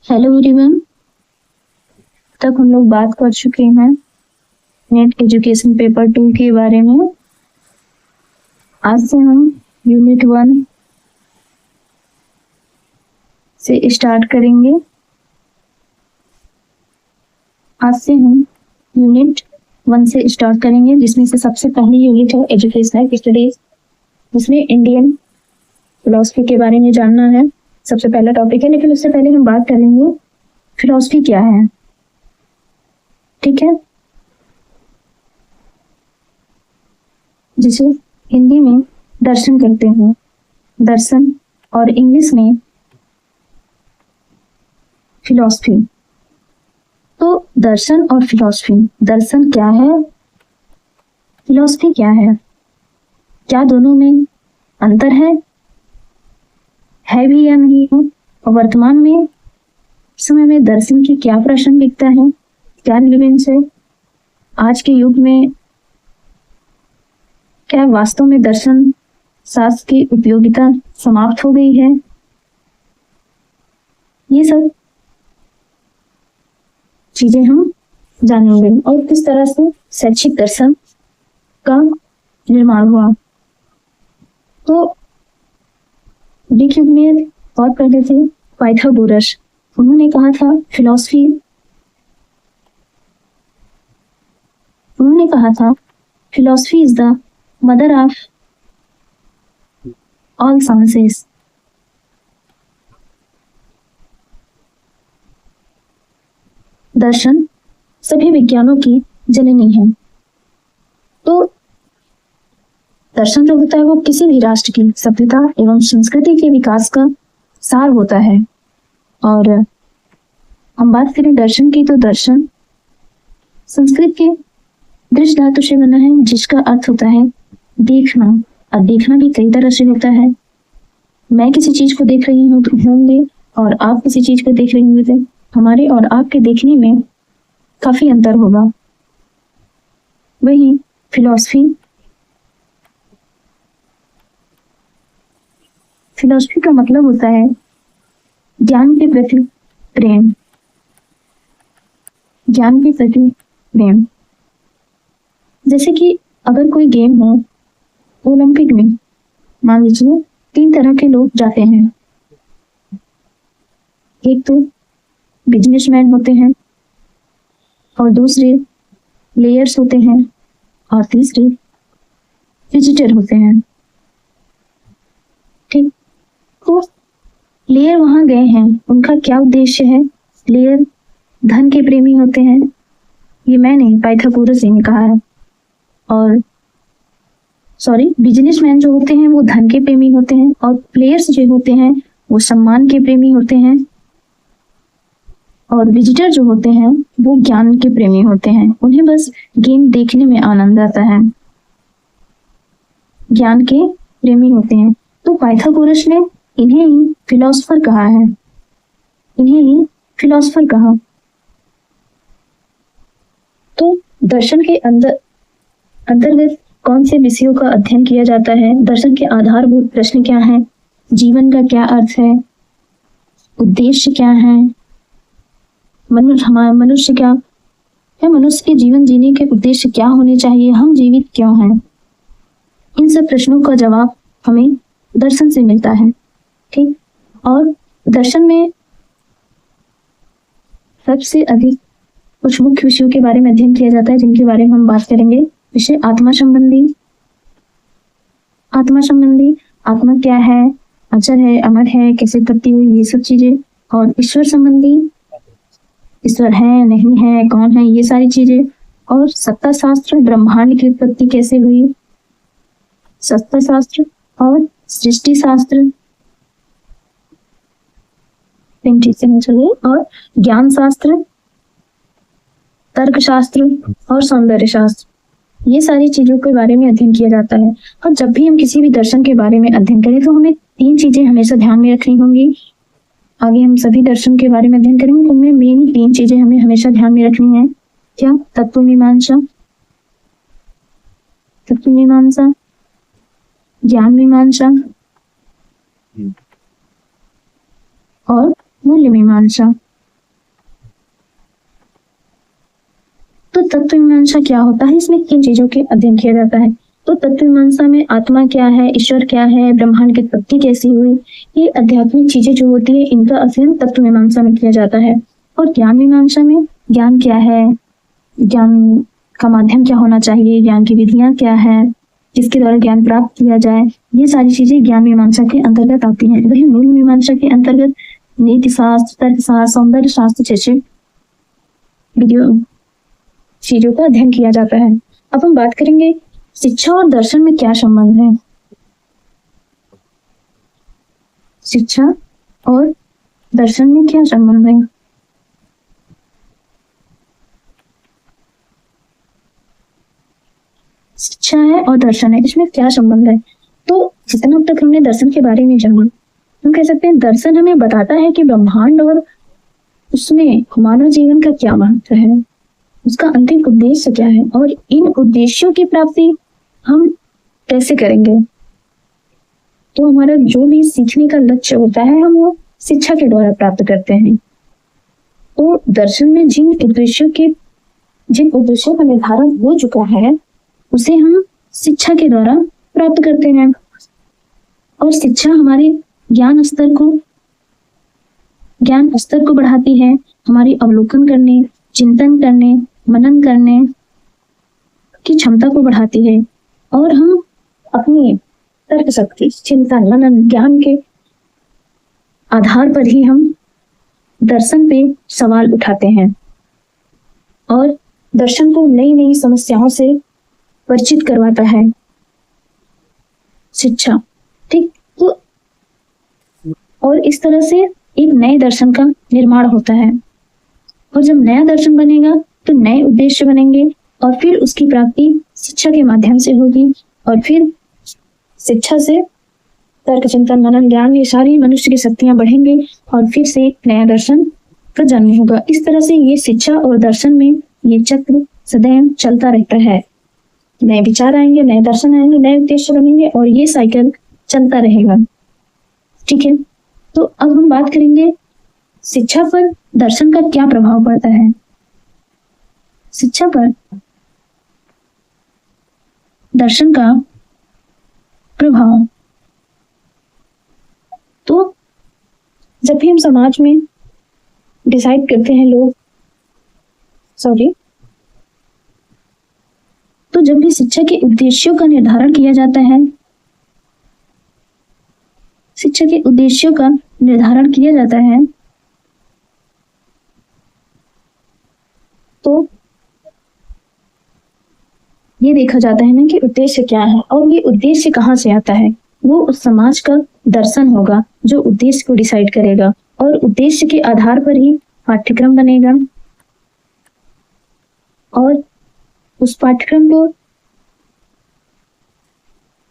Hello everyone. तक हम लोग बात कर चुके हैं नेट एजुकेशन पेपर 2 के बारे में। आज से हम यूनिट 1 से स्टार्ट करेंगे। जिसमें से सबसे पहली यूनिट है एजुकेशनल स्टडीज, जिसमें इंडियन फिलोसफी के बारे में जानना है। सबसे पहला टॉपिक है, लेकिन उससे पहले हम बात करेंगे फिलोसफी क्या है। ठीक है, जिसे हिंदी में दर्शन कहते हैं, दर्शन, और इंग्लिश में फिलोसफी। तो दर्शन और फिलोसफी, दर्शन क्या है, फिलोसफी क्या है, क्या दोनों में अंतर है भी या नहीं है, और वर्तमान में समय में दर्शन की क्या प्रासंगिकता है, क्या रिलेवेंस है, आज के युग में क्या वास्तव में दर्शन शास्त्र की उपयोगिता समाप्त हो गई है। ये सब चीजें हम जानेंगे, और किस तरह से शैक्षिक दर्शन का निर्माण हुआ। तो ग्रीक युग में और पहले थे पाइथागोरस। उन्होंने कहा था philosophy is the mother of all sciences. दर्शन सभी विज्ञानों की जननी है। तो दर्शन जो होता है वो किसी भी राष्ट्र की सभ्यता एवं संस्कृति के विकास का सार होता है। और हम बात करें दर्शन की, तो दर्शन संस्कृत के दृश्य धातु से बना है, जिसका अर्थ होता है देखना। और देखना भी कई तरह से होता है। मैं किसी चीज को देख रही होंगे और आप किसी चीज को देख रही होंगे, हमारे और आपके देखने में काफी अंतर होगा। वही फिलोसफी का मतलब होता है ज्ञान के प्रति प्रेम। जैसे कि अगर कोई गेम हो, ओलंपिक में मान लीजिए 3 तरह के लोग जाते हैं। एक तो बिजनेसमैन होते हैं, और दूसरे प्लेयर्स होते हैं, और तीसरे विजिटर होते हैं। ठीक, तो प्लेयर वहां गए हैं, उनका क्या उद्देश्य है? प्लेयर धन के प्रेमी होते हैं। ये मैं नहीं, पाइथागोरस ने कहा है। और बिजनेसमैन जो होते हैं वो धन के प्रेमी होते हैं, और प्लेयर्स जो होते हैं वो सम्मान के प्रेमी होते हैं, और विजिटर जो होते हैं वो ज्ञान के प्रेमी होते हैं। उन्हें बस गेम देखने में आनंद आता है, ज्ञान के प्रेमी होते हैं। तो पाइथागोरस ने इन्हें ही फिलोसफर कहा। तो दर्शन के अंतर्गत कौन से विषयों का अध्ययन किया जाता है? दर्शन के आधारभूत प्रश्न क्या है? जीवन का क्या अर्थ है? उद्देश्य क्या है? मनुष्य के जीवन जीने के उद्देश्य क्या होने चाहिए? हम जीवित क्यों हैं? इन सब प्रश्नों का जवाब हमें दर्शन से मिलता है। ठीक, और दर्शन में सबसे अधिक कुछ मुख्य विषयों के बारे में अध्ययन किया जाता है, जिनके बारे में हम बात करेंगे। विषय आत्मा संबंधी, आत्मा क्या है, अचर है, अमर है, कैसे उत्पत्ति हुई, ये सब चीजें। और ईश्वर संबंधी, ईश्वर है, नहीं है, कौन है, ये सारी चीजें। और सत्ता शास्त्र, ब्रह्मांड की उत्पत्ति कैसे हुई, सत्ता शास्त्र। और सृष्टि शास्त्र, और ज्ञान शास्त्र, तर्क शास्त्र, और सौंदर्य शास्त्र। ये सारी चीजों के बारे में अध्ययन किया जाता है। और जब भी हम किसी भी दर्शन के बारे में अध्ययन करें, तो हमें 3 चीजें हमेशा ध्यान में रखनी होंगी। आगे हम सभी दर्शन के बारे में अध्ययन करेंगे, तो उनमें मेन 3 चीजें हमें हमेशा ध्यान में रखनी है। क्या? तत्व मीमांसा, ज्ञान मीमांसा, और मूल्य मीमांसा। तत्व मीमांसा क्या होता है, इसमें किन चीजों के अध्ययन किया जाता है। तो तत्व मीमांसा में आत्मा क्या है, ईश्वर क्या है, ब्रह्मांड की उत्पत्ति कैसी हुई, ये आध्यात्मिक चीजें जो होती है इनका अध्ययन तत्व मीमांसा में किया जाता है। और ज्ञान मीमांसा में ज्ञान क्या है, ज्ञान का माध्यम क्या होना चाहिए, ज्ञान की विधियां क्या है, जिसके द्वारा ज्ञान प्राप्त किया जाए, ये सारी चीजें ज्ञान मीमांसा के अंतर्गत आती हैं। वही मूल मीमांसा के अंतर्गत नीति शास्त्र, तर्कशास्त्र, सौंदर्य शास्त्र जैसे वीडियो चीजों का अध्ययन किया जाता है। अब हम बात करेंगे शिक्षा और दर्शन में क्या संबंध है। शिक्षा और दर्शन में क्या संबंध है। शिक्षा है और दर्शन है, इसमें क्या संबंध है। तो जितना अब तक हमने दर्शन के बारे में जाना, हम कह सकते हैं दर्शन हमें बताता है कि ब्रह्मांड और उसमें मानव जीवन का क्या महत्व है, उसका अंतिम उद्देश्य क्या है और इन उद्देश्यों की प्राप्ति हम कैसे करेंगे। तो हमारा जो भी सीखने का लक्ष्य होता है हम वो शिक्षा के द्वारा प्राप्त करते हैं। तो दर्शन में जिन उद्देश्यों का निर्धारण हो चुका है उसे हम शिक्षा के द्वारा प्राप्त करते हैं। और शिक्षा हमारे ज्ञान स्तर को बढ़ाती है, हमारी अवलोकन करने, चिंतन करने, मनन करने की क्षमता को बढ़ाती है और हम अपनी तर्क शक्ति, चिंतन, मनन, ज्ञान के आधार पर ही हम दर्शन पे सवाल उठाते हैं और दर्शन को नई नई समस्याओं से परिचित करवाता है शिक्षा। ठीक, तो और इस तरह से एक नए दर्शन का निर्माण होता है और जब नया दर्शन बनेगा तो नए उद्देश्य बनेंगे और फिर उसकी प्राप्ति शिक्षा के माध्यम से होगी और फिर शिक्षा से तर्क, चिंतन, मनन, ज्ञान, ये सारी मनुष्य की शक्तियां बढ़ेंगी और फिर से एक नया दर्शन का जन्म होगा। इस तरह से ये शिक्षा और दर्शन में ये चक्र सदैव चलता रहता है। नए विचार आएंगे, नए दर्शन आएंगे, नए उद्देश्य बनेंगे और ये साइकिल चलता रहेगा। ठीक है, तो अब हम बात करेंगे शिक्षा पर दर्शन का क्या प्रभाव पड़ता है। शिक्षा पर दर्शन का प्रभाव, तो जब भी हम समाज में डिसाइड करते हैं तो जब भी शिक्षा के उद्देश्यों का निर्धारण किया जाता है, शिक्षा के उद्देश्यों का निर्धारण किया जाता है तो ये देखा जाता है ना कि उद्देश्य क्या है और ये उद्देश्य कहाँ से आता है। वो उस समाज का दर्शन होगा जो उद्देश्य को डिसाइड करेगा और उद्देश्य के आधार पर ही पाठ्यक्रम बनेगा और उस पाठ्यक्रम को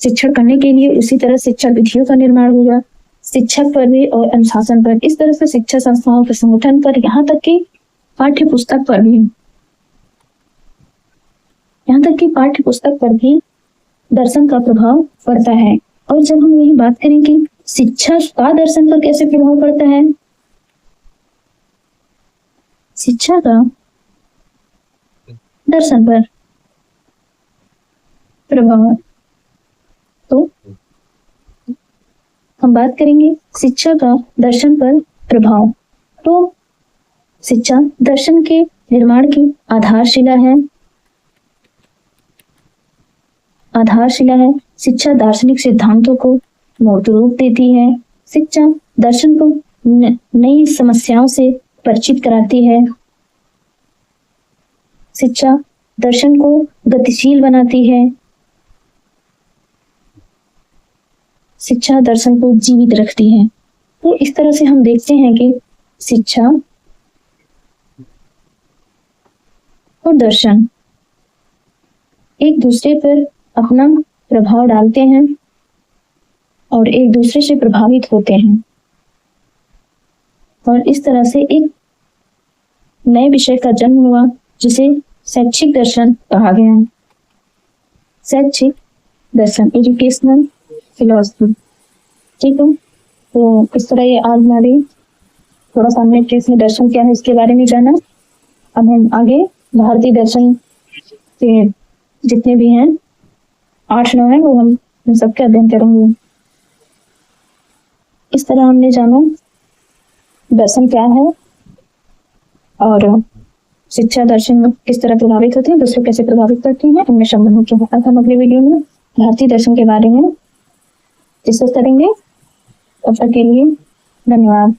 शिक्षण करने के लिए उसी तरह शिक्षा विधियों का निर्माण होगा, शिक्षक पर भी और अनुशासन पर, इस तरह से शिक्षा संस्थाओं के संगठन पर, यहाँ तक कि पाठ्य पुस्तक पर भी दर्शन का प्रभाव पड़ता है। और जब हम यही बात करें कि शिक्षा का दर्शन पर कैसे प्रभाव पड़ता है, शिक्षा का दर्शन पर प्रभाव, तो हम बात करेंगे शिक्षा का दर्शन पर प्रभाव। तो शिक्षा दर्शन के निर्माण की आधारशिला है। शिक्षा दार्शनिक सिद्धांतों को मूर्त रूप देती है। शिक्षा दर्शन को नई समस्याओं से परिचित कराती है। शिक्षा दर्शन को गतिशील बनाती है। शिक्षा दर्शन को जीवित रखती है। तो इस तरह से हम देखते हैं कि शिक्षा और दर्शन एक दूसरे पर अपना प्रभाव डालते हैं और एक दूसरे से प्रभावित होते हैं और इस तरह से एक नए विषय का जन्म हुआ जिसे शैक्षिक दर्शन कहा गया है। शैक्षिक दर्शन, एजुकेशनल फिलॉसफी। ठीक है, तो इस तरह ये आज हमारी थोड़ा सा हमने दर्शन क्या है इसके बारे में जाना। अब हम आगे भारतीय दर्शन के जितने भी हैं 8-9 हैं वो हम सबके अध्ययन करेंगे। इस तरह हमने जाना दर्शन क्या है और शिक्षा दर्शन किस तरह प्रभावित होते हैं, दूसरों कैसे प्रभावित करती हैं, इनमें संबंध क्या है। अब हम अगले वीडियो में भारतीय दर्शन के बारे में डिस्कस करेंगे। तब तक के लिए धन्यवाद।